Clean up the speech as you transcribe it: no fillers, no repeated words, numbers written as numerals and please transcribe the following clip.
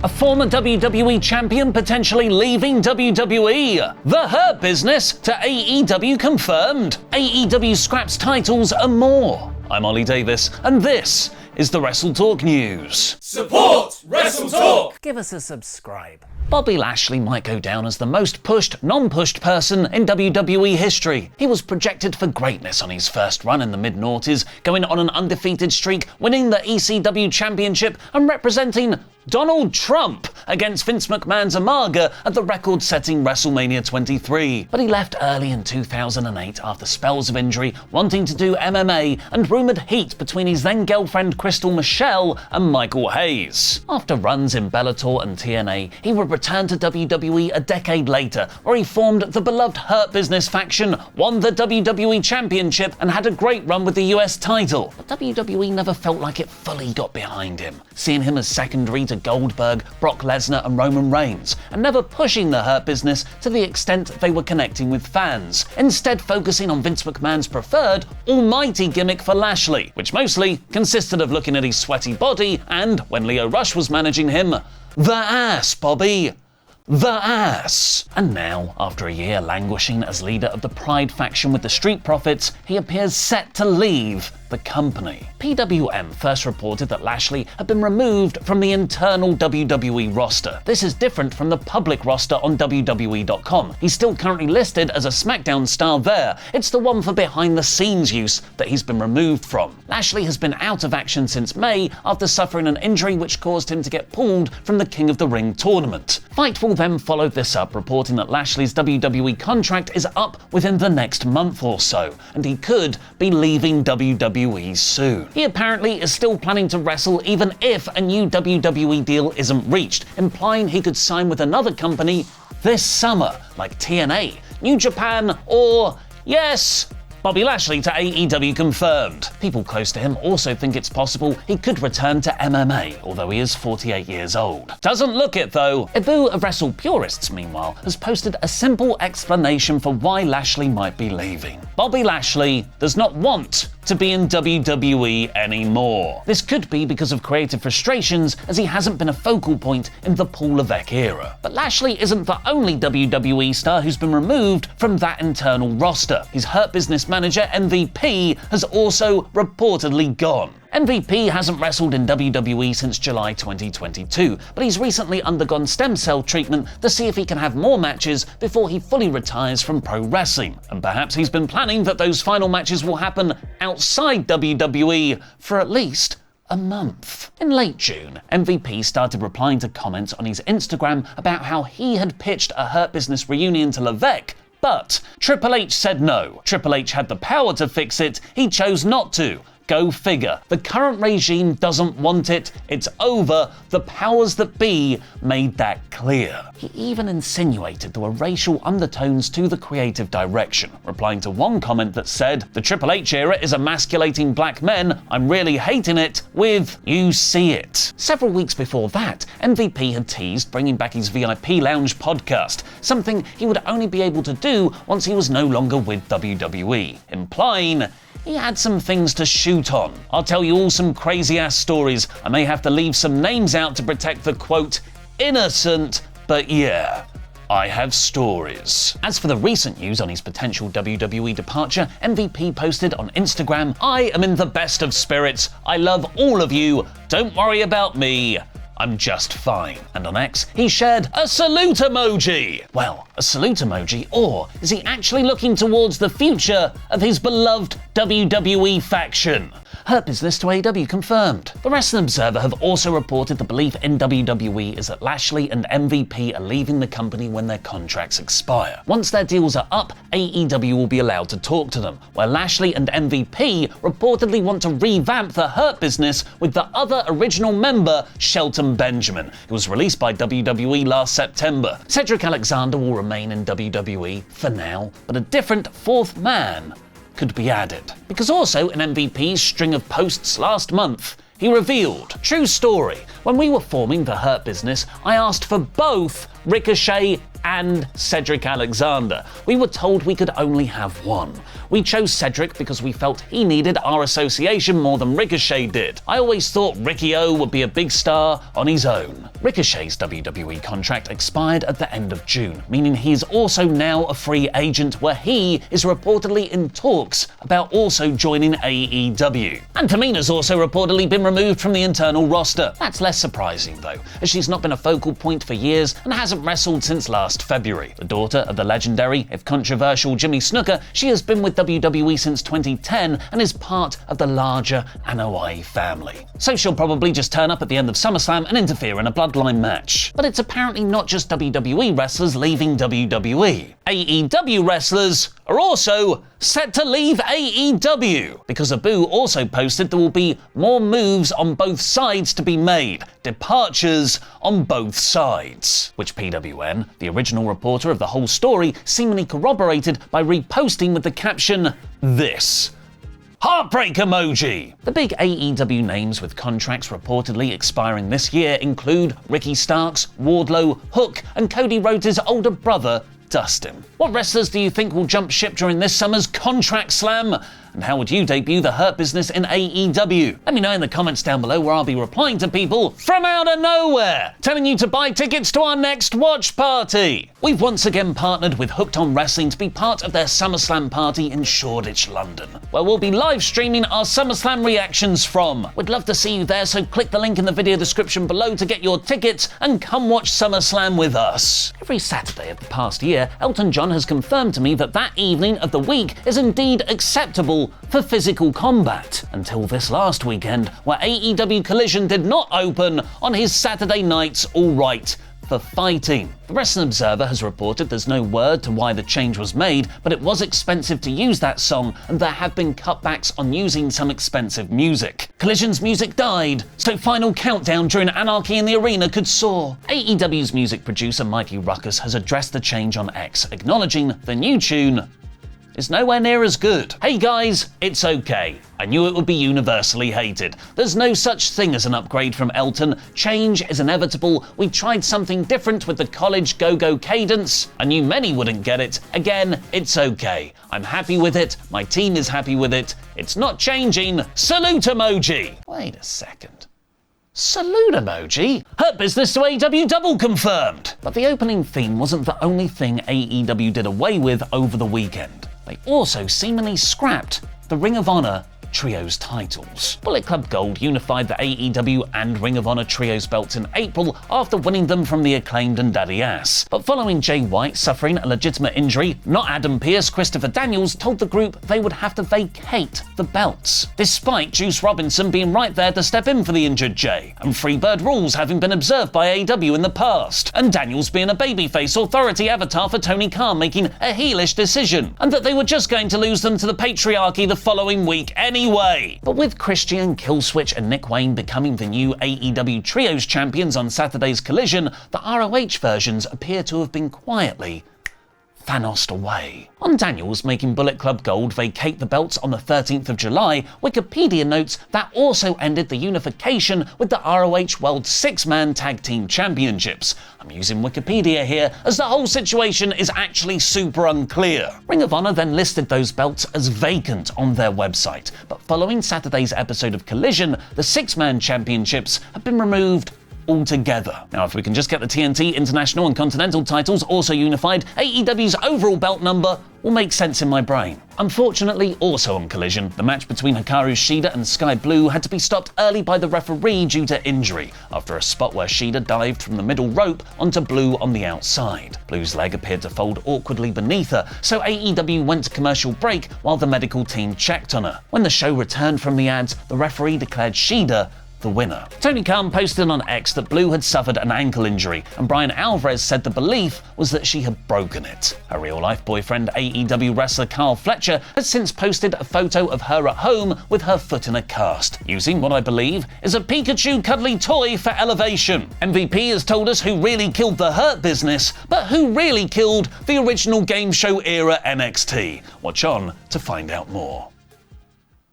A former WWE champion potentially leaving WWE. The Hurt Business to AEW confirmed. AEW scraps titles and more. I'm Ollie Davis, and this is the WrestleTalk News. Support WrestleTalk! Give us a subscribe. Bobby Lashley might go down as the most pushed, non-pushed person in WWE history. He was projected for greatness on his first run in the mid-noughties, going on an undefeated streak, winning the ECW Championship and representing Donald Trump against Vince McMahon's Umaga at the record-setting WrestleMania 23. But he left early in 2008 after spells of injury, wanting to do MMA and rumoured heat between his then-girlfriend Crystal Michelle and Michael Hayes. After runs in Bellator and TNA, he would return to WWE a decade later, where he formed the beloved Hurt Business faction, won the WWE Championship and had a great run with the US title. But WWE never felt like it fully got behind him, seeing him as secondary to Goldberg, Brock Lesnar and Roman Reigns, and never pushing the Hurt Business to the extent they were connecting with fans, instead focusing on Vince McMahon's preferred almighty gimmick for Lashley, which mostly consisted of looking at his sweaty body and, when Leo Rush was managing him, the ass, Bobby. The ass. And now, after a year languishing as leader of the Pride faction with the Street Profits, he appears set to leave the company. PWM first reported that Lashley had been removed from the internal WWE roster. This is different from the public roster on WWE.com. He's still currently listed as a SmackDown star there. It's the one for behind-the-scenes use that he's been removed from. Lashley has been out of action since May after suffering an injury which caused him to get pulled from the King of the Ring tournament. Fightful then followed this up, reporting that Lashley's WWE contract is up within the next month or so, and he could be leaving WWE soon. He apparently is still planning to wrestle even if a new WWE deal isn't reached, implying he could sign with another company this summer, like TNA, New Japan, or, yes, Bobby Lashley to AEW confirmed. People close to him also think it's possible he could return to MMA, although he is 48 years old. Doesn't look it though. Ibu of Wrestle Purists, meanwhile, has posted a simple explanation for why Lashley might be leaving. Bobby Lashley does not want to be in WWE anymore. This could be because of creative frustrations, as he hasn't been a focal point in the Paul Levesque era. But Lashley isn't the only WWE star who's been removed from that internal roster. His Hurt Business manager, MVP, has also reportedly gone. MVP hasn't wrestled in WWE since July 2022, but he's recently undergone stem cell treatment to see if he can have more matches before he fully retires from pro wrestling. And perhaps he's been planning that those final matches will happen outside WWE for at least a month. In late June, MVP started replying to comments on his Instagram about how he had pitched a Hurt Business reunion to Levesque, but Triple H said no. Triple H had the power to fix it, he chose not to. Go figure. The current regime doesn't want it. It's over. The powers that be made that clear. He even insinuated there were racial undertones to the creative direction, replying to one comment that said, "The Triple H era is emasculating black men. I'm really hating it," with "You see it." Several weeks before that, MVP had teased bringing back his VIP Lounge podcast, something he would only be able to do once he was no longer with WWE, implying he had some things to shoot on. I'll tell you all some crazy-ass stories. I may have to leave some names out to protect the, quote, innocent, but yeah, I have stories. As for the recent news on his potential WWE departure, MVP posted on Instagram, "I am in the best of spirits. I love all of you. Don't worry about me. I'm just fine." And on X, he shared a salute emoji. Well, a salute emoji, or is he actually looking towards the future of his beloved WWE faction? Hurt Business to AEW confirmed. The Wrestling Observer have also reported the belief in WWE is that Lashley and MVP are leaving the company when their contracts expire. Once their deals are up, AEW will be allowed to talk to them, where Lashley and MVP reportedly want to revamp the Hurt Business with the other original member, Shelton Benjamin, who was released by WWE last September. Cedric Alexander will remain in WWE for now, but a different fourth man could be added. Because also in MVP's string of posts last month, he revealed, "True story, when we were forming the Hurt Business, I asked for both Ricochet and Cedric Alexander. We were told we could only have one. We chose Cedric because we felt he needed our association more than Ricochet did. I always thought Ricky O would be a big star on his own. Ricochet's WWE contract expired at the end of June, meaning he's also now a free agent, where he is reportedly in talks about also joining AEW. And Tamina's also reportedly been removed from the internal roster. That's less surprising though, as she's not been a focal point for years and hasn't wrestled since last February. The daughter of the legendary, if controversial, Jimmy Snuka, she has been with WWE since 2010 and is part of the larger Anoa'i family. So she'll probably just turn up at the end of SummerSlam and interfere in a bloodline match. But it's apparently not just WWE wrestlers leaving WWE. AEW wrestlers are also set to leave AEW, because Abu also posted there will be more moves on both sides to be made, departures on both sides, which PWN, the original reporter of the whole story, seemingly corroborated by reposting with the caption, "This." Heartbreak emoji! The big AEW names with contracts reportedly expiring this year include Ricky Starks, Wardlow, Hook, and Cody Rhodes' older brother, Dustin. What wrestlers do you think will jump ship during this summer's contract slam? And how would you debut the Hurt Business in AEW? Let me know in the comments down below, where I'll be replying to people from out of nowhere, telling you to buy tickets to our next watch party. We've once again partnered with Hooked on Wrestling to be part of their SummerSlam party in Shoreditch, London, where we'll be live streaming our SummerSlam reactions from. We'd love to see you there, so click the link in the video description below to get your tickets and come watch SummerSlam with us. Every Saturday of the past year, Elton John has confirmed to me that that evening of the week is indeed acceptable for physical combat, until this last weekend, where AEW Collision did not open on his Saturday nights all right for fighting. The Wrestling Observer has reported there's no word to why the change was made, but it was expensive to use that song, and there have been cutbacks on using some expensive music. Collision's music died, so Final Countdown during Anarchy in the Arena could soar. AEW's music producer Mikey Ruckus has addressed the change on X, acknowledging the new tune is nowhere near as good. Hey guys, it's okay. I knew it would be universally hated. There's no such thing as an upgrade from Elton. Change is inevitable. We tried something different with the college go-go cadence. I knew many wouldn't get it. Again, it's okay. I'm happy with it. My team is happy with it. It's not changing. Salute emoji. Wait a second. Salute emoji? Hurt Business to AEW double confirmed. But the opening theme wasn't the only thing AEW did away with over the weekend. They also seemingly scrapped the Ring of Honor Trios titles. Bullet Club Gold unified the AEW and Ring of Honor Trios belts in April after winning them from the Acclaimed and Daddy Ass. But following Jay White suffering a legitimate injury, not Adam Pearce, Christopher Daniels told the group they would have to vacate the belts, despite Juice Robinson being right there to step in for the injured Jay, and Freebird rules having been observed by AEW in the past, and Daniels being a babyface authority avatar for Tony Khan making a heelish decision, and that they were just going to lose them to the patriarchy the following week anyway. But with Christian, Killswitch and Nick Wayne becoming the new AEW Trios champions on Saturday's Collision, the ROH versions appear to have been quietly Thanos'd away. On Daniels making Bullet Club Gold vacate the belts on the 13th of July, Wikipedia notes that also ended the unification with the ROH World Six-Man Tag Team Championships. I'm using Wikipedia here, as the whole situation is actually super unclear. Ring of Honor then listed those belts as vacant on their website, but following Saturday's episode of Collision, the Six-Man Championships have been removed altogether. Now, if we can just get the TNT, International and Continental titles also unified, AEW's overall belt number will make sense in my brain. Unfortunately, also on Collision, the match between Hikaru Shida and Sky Blue had to be stopped early by the referee due to injury, after a spot where Shida dived from the middle rope onto Blue on the outside. Blue's leg appeared to fold awkwardly beneath her, so AEW went to commercial break while the medical team checked on her. When the show returned from the ads, the referee declared Shida the winner. Tony Khan posted on X that Blue had suffered an ankle injury, and Brian Alvarez said the belief was that she had broken it. Her real-life boyfriend, AEW wrestler Carl Fletcher, has since posted a photo of her at home with her foot in a cast, using what I believe is a Pikachu cuddly toy for elevation. MVP has told us who really killed the Hurt Business, but who really killed the original game show era NXT. Watch on to find out more.